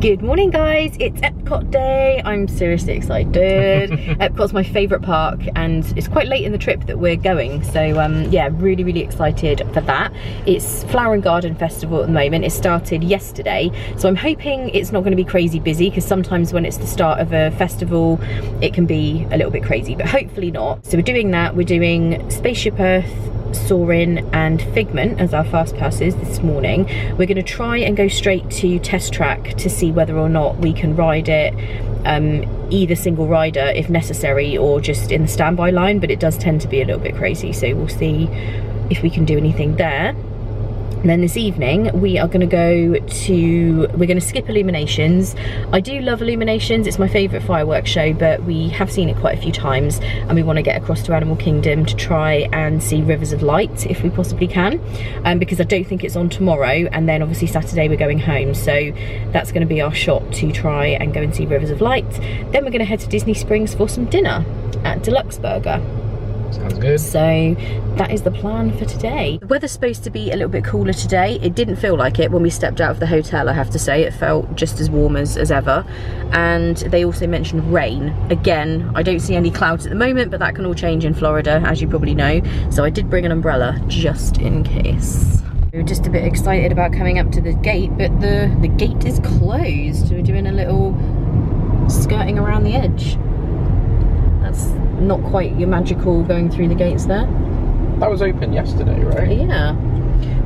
Good morning guys, it's Epcot day. I'm seriously excited. Epcot's my favourite park and it's quite late in the trip that we're going, so yeah, really excited for that. It's Flower and Garden Festival at the moment. It started yesterday, so I'm hoping it's not going to be crazy busy, because sometimes when it's the start of a festival it can be a little bit crazy, but hopefully not. So we're doing that. We're doing Spaceship Earth, Soarin and Figment as our fast passes this morning. We're going to try and go straight to Test Track to see whether or not we can ride it either single rider if necessary or just in the standby line, but it does tend to be a little bit crazy, so we'll see if we can do anything there. And then this evening we are going to go to, we're going to skip Illuminations. I do love Illuminations, it's my favourite fireworks show, but we have seen it quite a few times and we want to get across to Animal Kingdom to try and see Rivers of Light if we possibly can, because I don't think it's on tomorrow, and then obviously Saturday we're going home, so that's going to be our shot to try and go and see Rivers of Light. Then we're going to head to Disney Springs for some dinner at Deluxe Burger. Sounds good. So that is the plan for today. The weather's supposed to be a little bit cooler today. It didn't feel like it when we stepped out of the hotel, I have to say. It felt just as warm as ever. And they also mentioned rain. Again, I don't see any clouds at the moment, but that can all change in Florida, as you probably know. So I did bring an umbrella just in case. We were just a bit excited about coming up to the gate, but the gate is closed. We're doing a little skirting around the edge. That's not quite your magical going through the gates there. That was open yesterday, right? Yeah.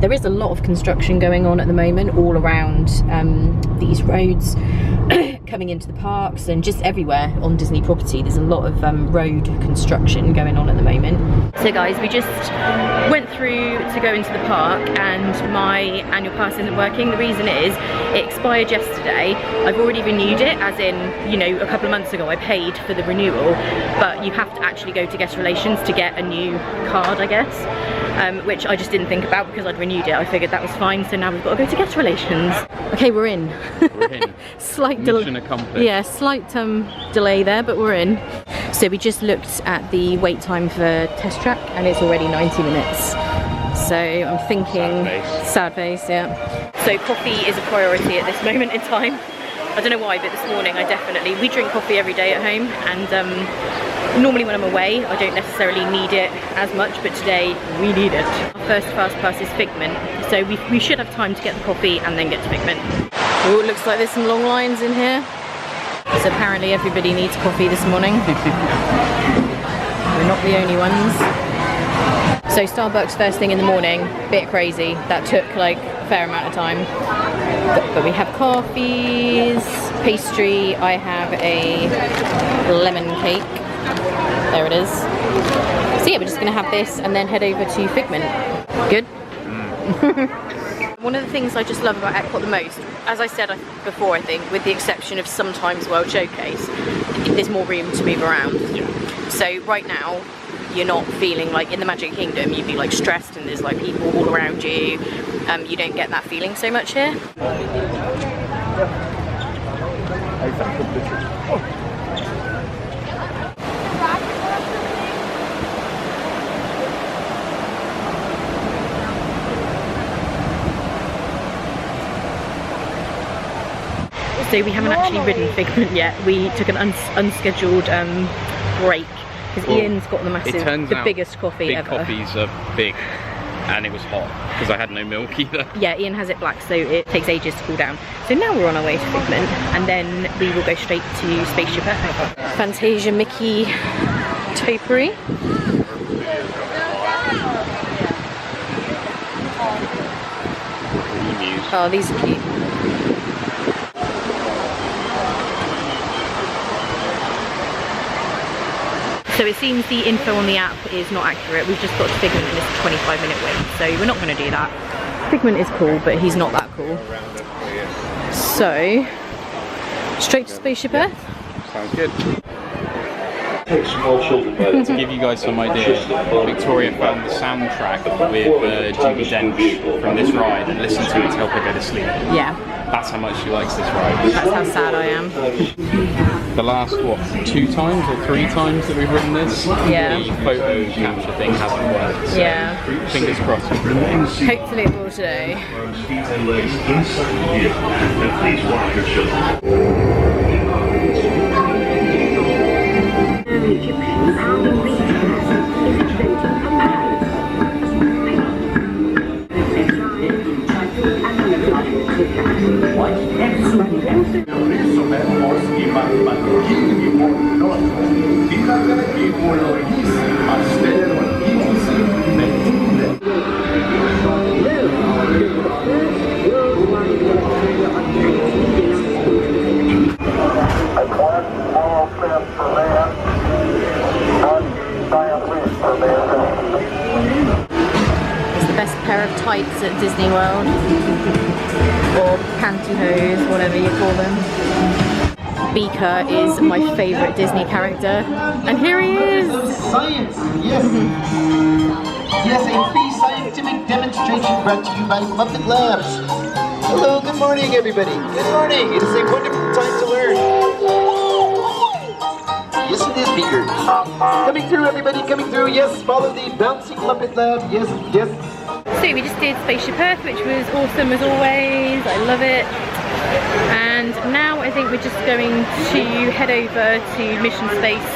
There is a lot of construction going on at the moment all around these roads coming into the parks and just everywhere on Disney property. There's a lot of road construction going on at the moment. So guys, we just went through to go into the park and my annual pass isn't working. The reason is it expired yesterday. I've already renewed it, as in, you know, a couple of months ago I paid for the renewal, but you have to actually go to guest relations to get a new card, I guess, which I just didn't think about because I'd renewed it. I figured that was fine, so now we've got to go to guest relations. Okay, we're in. We're in. Slight delay. Yeah, slight delay there, but we're in. So we just looked at the wait time for Test Track and it's already 90 minutes. So I'm thinking, sad face, yeah. So coffee is a priority at this moment in time. I don't know why, but this morning we drink coffee every day at home, and normally when I'm away I don't necessarily need it as much, but today we need it. Our first fast pass is Figment, so we should have time to get the coffee and then get to Figment. Oh, it looks like there's some long lines in here. So apparently everybody needs coffee this morning. We're not the only ones. So Starbucks first thing in the morning, bit crazy. That took like a fair amount of time. But we have coffees, pastry. I have a lemon cake. There it is. So yeah, we're just gonna have this and then head over to Figment. Good? One of the things I just love about Epcot the most, as I said before, I think, with the exception of sometimes World Showcase, there's more room to move around. So right now, you're not feeling like in the Magic Kingdom, you'd be like stressed and there's like people all around you. You don't get that feeling so much here. So we haven't actually ridden Figment yet. We took an unscheduled break because Ian's got the biggest coffee ever. Coffees are big, and it was hot because I had no milk either. Yeah, Ian has it black, so it takes ages to cool down. So now we're on our way to Figment, and then we will go straight to Spaceship Earth. Fantasia Mickey topiary. Oh, these are cute. So it seems the info on the app is not accurate. We've just got to Figment and it's a 25-minute wait, so we're not going to do that. Figment is cool, but he's not that cool. So, straight to Spaceship Earth? Sounds good. To give you guys some idea, Victoria found the soundtrack with Judy Dench from this ride and listened to it to help her go to sleep. Yeah. That's how much she likes this ride. That's how sad I am. The last, what, 2 times or 3 times that we've ridden this, Yeah. the photo capture thing hasn't worked. So Yeah. fingers crossed. Hopefully it will today. It's the best pair of tights at Disney World, or pantyhose, whatever you call them. Beaker is my favourite Disney character, and here he is! Science, yes. Yes, a free scientific demonstration brought to you by Muppet Labs. Hello, good morning, everybody. Good morning. It is a wonderful time to learn. Yes, it is, Beaker. Coming through, everybody, coming through. Yes, follow the bouncing Muppet Lab. Yes, yes. So we just did Spaceship Earth, which was awesome as always. I love it. And now I think we're just going to head over to Mission Space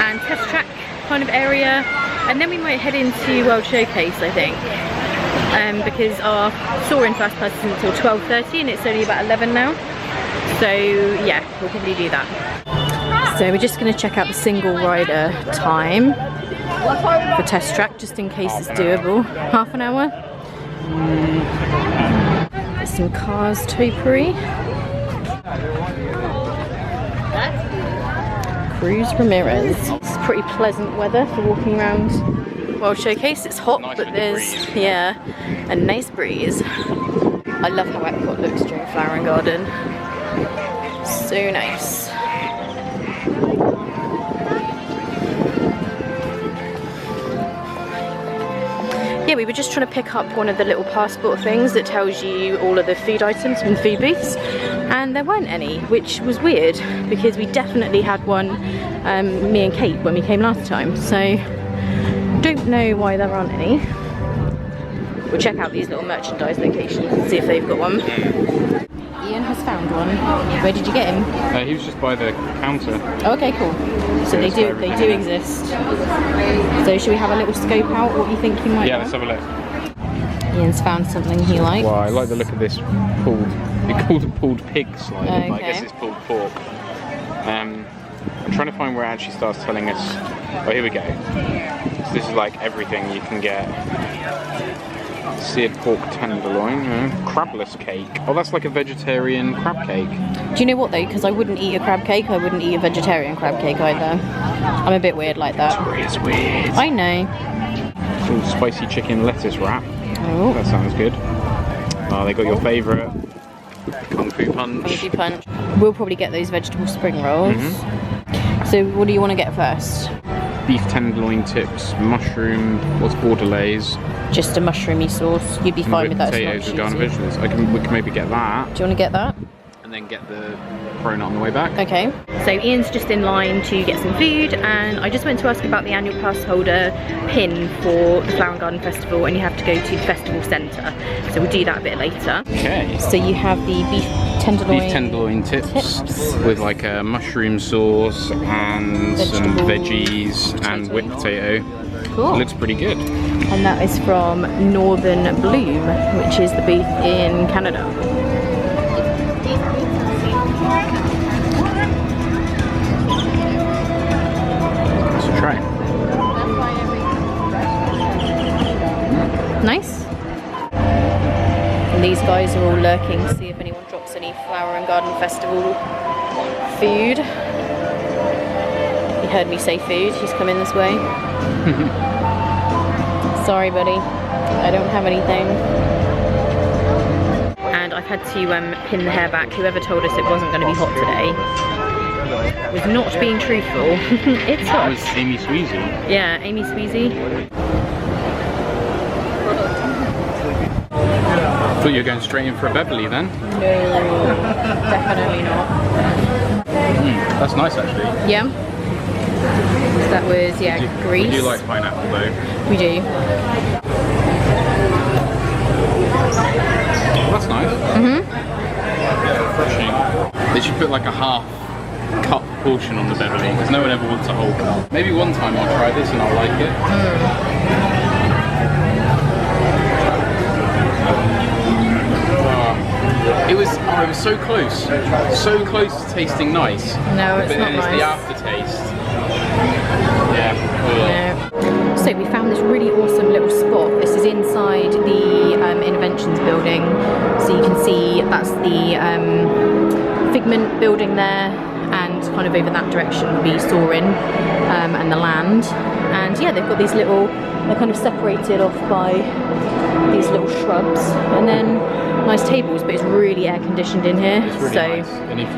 and Test Track kind of area, and then we might head into World Showcase, I think, because our Soarin Fast Pass is until 12:30 and it's only about 11 now. So yeah, we'll probably do that. So we're just going to check out the single rider time for Test Track, just in case it's doable. Half an hour. There's some Cars topiary. Cruz Ramirez. It's pretty pleasant weather for walking around World Showcase. It's hot, Nice but with the there's breeze. yeah, a nice breeze. I love how Epcot looks during Flower and Garden. So nice. Yeah, we were just trying to pick up one of the little passport things that tells you all of the food items from the food booths, and there weren't any, which was weird because we definitely had one, me and Kate, when we came last time, so don't know why there aren't any. We'll check out these little merchandise locations and see if they've got one. Ian has found one. Where did you get him? He was just by the counter. Oh, okay, cool. So they do exist. So should we have a little scope out what you think you might Yeah, want? let's have a look. Ian's found something he likes. Well, I like the look of this they called it pulled pig slide, but I guess Okay. it's pulled pork. I'm trying to find where it actually starts telling us. Oh, here we go. So this is like everything you can get. Seared pork tenderloin, crabless cake. Oh, that's like a vegetarian crab cake. Do you know what though? Because I wouldn't eat a crab cake, I wouldn't eat a vegetarian crab cake either. I'm a bit weird like that. It's weird. I know. Ooh, spicy chicken lettuce wrap. Oh, That sounds good. Oh, they got your favourite Kung Fu Punch. Funky punch. We'll probably get those vegetable spring rolls. Mm-hmm. So what do you want to get first? Beef tenderloin tips, mushroom, what's bordelaise? Just a mushroomy sauce. You'd be fine with that. Potatoes It's with not garden cheesy. vegetables. We can maybe get that, Do you want to get that? and then get the cronut on the way back. Okay. So Ian's just in line to get some food, and I just went to ask about the annual pass holder pin for the Flower and Garden Festival, and you have to go to the festival centre. So we'll do that a bit later. Okay. So you have the beef tenderloin. Beef tenderloin tips with like a mushroom sauce and some veggies and whipped potato. Cool. It looks pretty good. And that is from Northern Bloom, which is the booth in Canada. Let's try. Nice. And these guys are all lurking to see if anyone drops any Flower and Garden Festival food. He heard me say food, he's coming this way. Sorry buddy, I don't have anything. And I've had to pin the hair back. Whoever told us it wasn't going to be hot today was not being truthful. It's That hot. was Amy Sweezy. Yeah, Amy Sweezy. Thought you were going straight in for a Beverly then. No, definitely not. That's nice actually. Yeah. So that was, yeah, Greece. We do like pineapple though. We do. That's nice. Yeah, refreshing. They should put like a half cup portion on the Beverly because no one ever wants a whole cup. Maybe one time I'll try this and I'll like it. It was so close to tasting nice. No, it's but not then it's nice. the aftertaste. Yeah. No. So we found this really awesome little spot. This is inside the Innovations building. So you can see that's the Figment building there, and kind of over that direction will be Soarin and the land. And yeah, they've got these little, they're kind of separated off by these little shrubs, and then nice tables, but it's really air conditioned in here. It's really nice. And if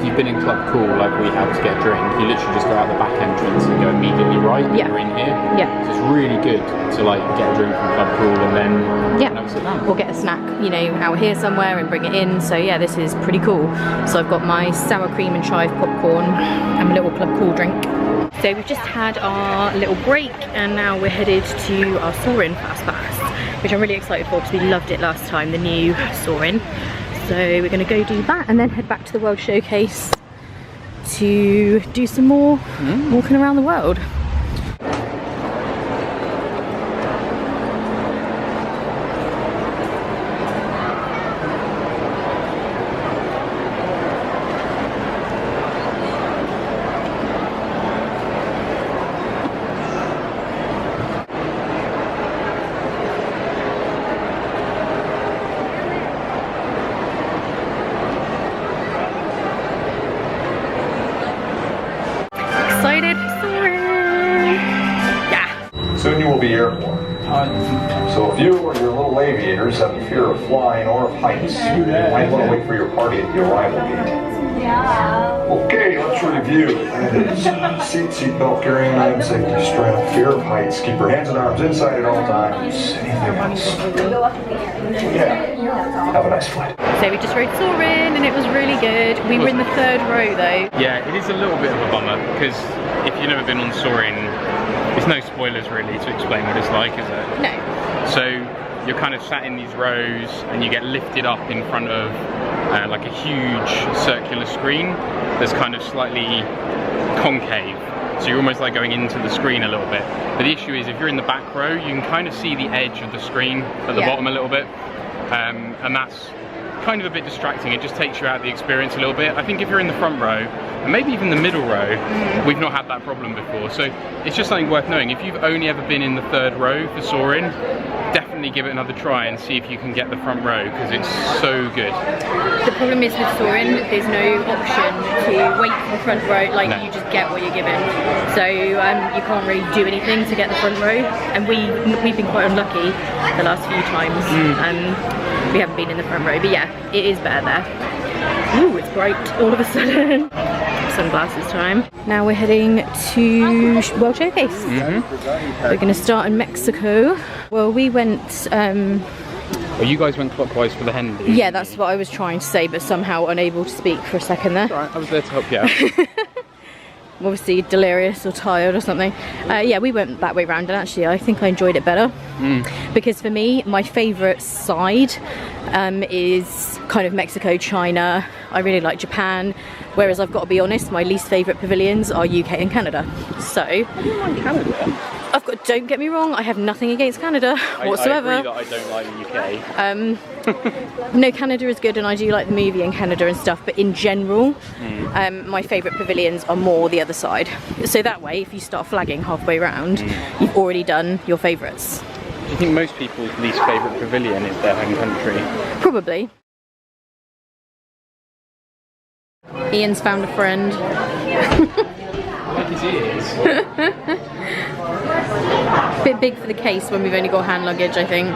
you've been in Club Cool like we have to get a drink, you literally just go out the back entrance and go immediately right, and you're in here. Yeah. So it's really good to like get a drink from Club Cool and then sit down. Or get a snack, you know, out here somewhere and bring it in. So yeah, this is pretty cool. So I've got my sour cream and chive popcorn and a little Club Cool drink. So we've just had our little break and now we're headed to our Soarin Fast Pass, which I'm really excited for because we loved it last time, the new Soarin. So we're going to go do that and then head back to the World Showcase to do some more walking around the world. Excited for Soarin! Yeah! Soon you will be airborne. So if you or your little aviators have a fear of flying or of heights, you might want to wait for your party at the arrival gate. Okay, let's review. That is seatbelt carrying item, safety strap, fear of heights, keep your hands and arms inside at all times. Anything else? Yeah. Have a nice flight. So we just rode Soarin and it was really good. We were in the third row though. Yeah, it is a little bit of a bummer because if you've never been on Soarin, there's no spoilers really to explain what it's like, is it? No. So you're kind of sat in these rows and you get lifted up in front of like a huge circular screen that's kind of slightly concave. So you're almost like going into the screen a little bit. But the issue is if you're in the back row, you can kind of see the edge of the screen at the bottom a little bit. And that's kind of a bit distracting. It just takes you out of the experience a little bit. I think if you're in the front row, and maybe even the middle row, we've not had that problem before. So it's just something worth knowing. If you've only ever been in the third row for Soarin, definitely give it another try and see if you can get the front row because it's so good. The problem is with Soarin, there's no option to wait for the front row, like you just get what you're given. So you can't really do anything to get the front row, and we've been quite unlucky the last few times. We haven't been in the front row, but yeah, it is better there. Ooh, it's bright all of a sudden. Sunglasses time. Now we're heading to World Showcase. We're going to start in Mexico. Well, we went... Well, you guys went clockwise for the hen. Yeah, that's what I was trying to say, but somehow unable to speak for a second there. Alright, I was there to help you out. Obviously delirious or tired or something. Yeah, we went that way round, and actually I think I enjoyed it better. Because for me, my favourite side is kind of Mexico, China. I really like Japan, whereas I've got to be honest, my least favourite pavilions are UK and Canada. So, Canada? Don't get me wrong, I have nothing against Canada whatsoever. I agree that I don't like the UK. No, Canada is good, and I do like the movie in Canada and stuff, but in general, my favourite pavilions are more the other side. So that way, if you start flagging halfway round, you've already done your favourites. Do you think most people's least favourite pavilion is their home country? Probably. Ian's found a friend. Like his ears. Bit big for the case when we've only got hand luggage, I think.